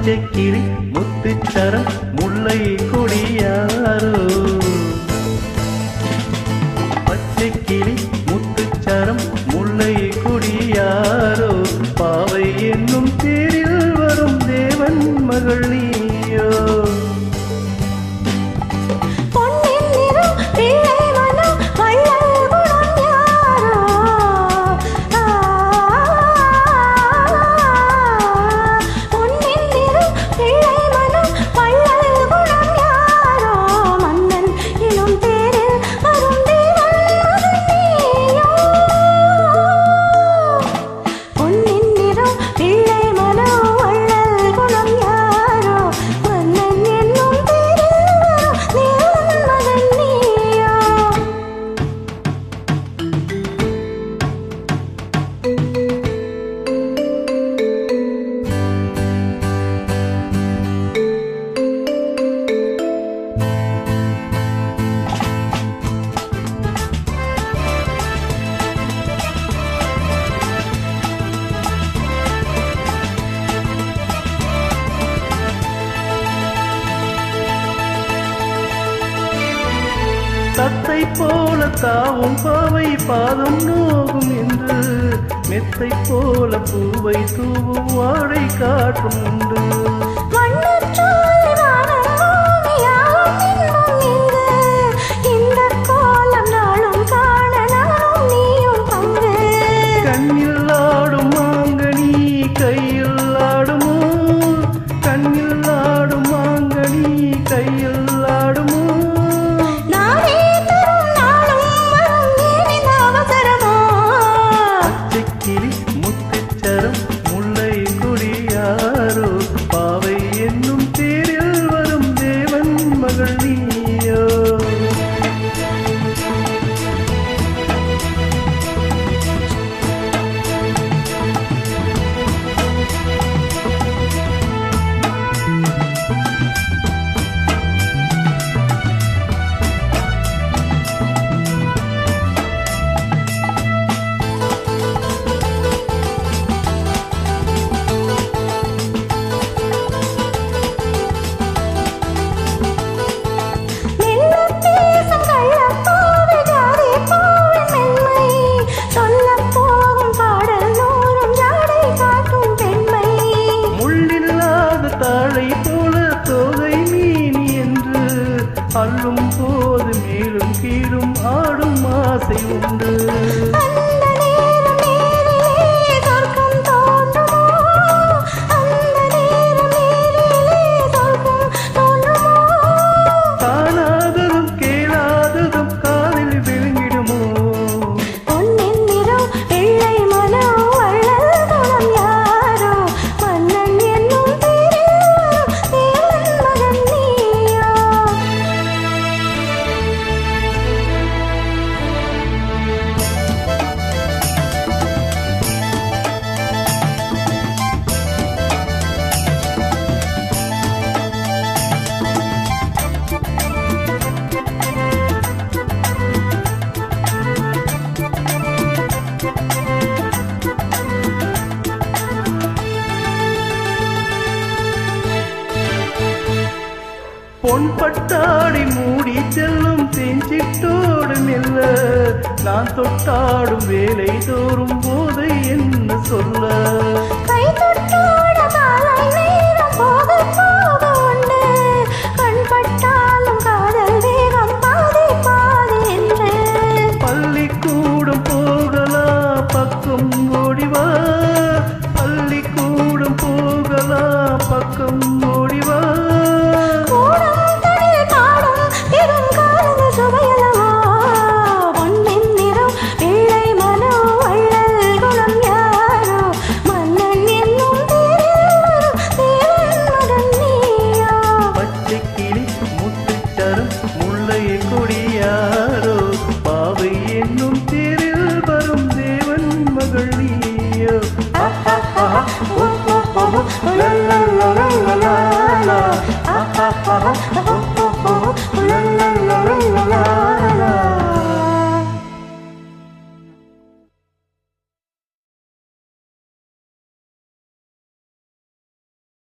பச்சை கிளி முத்துச்சரம் முல்லை கொடியாரோ பச்சை கிளி முத்துச்சரம் முல்லை கொடியாரோ பாவை என்னும் தேரில் வரும் தேவன் மகள் நீயோ தத்தை போல தாவும் பாவை பாதம் நோகும் என்று மெத்தை போல பூவை தூவும் வாடை காட்டும் உண்டு கண்ணில் ஆடும் மாங்கனி கையில் ஆடுமோ கண்ணில் ஆடும் மாங்கனி கையில் ஆடுமோ கிளி முத்துச்சரம் முல்லை கொடியாரோ பாவை என்னும் தேரில் வரும் தேவன் மகள் நீயோ அள்ளும் போது மேலும் கீழும் ஆடும் ஆசை உண்டு காணாததும் கேளாததும் காதில் விழுங்கிடுமோ பொன் பட்டாடி மூடி செல்லும் தெஞ்சிட்டோடு மெல்ல நான் தொட்டாடும் வேலை தோறும் போதை என்ன சொல்ல பள்ளிக்கூடம் போகலாம் பக்கம் ஓடிவா பள்ளிக்கூடம் போகலாம் பக்கம் ஓடிவா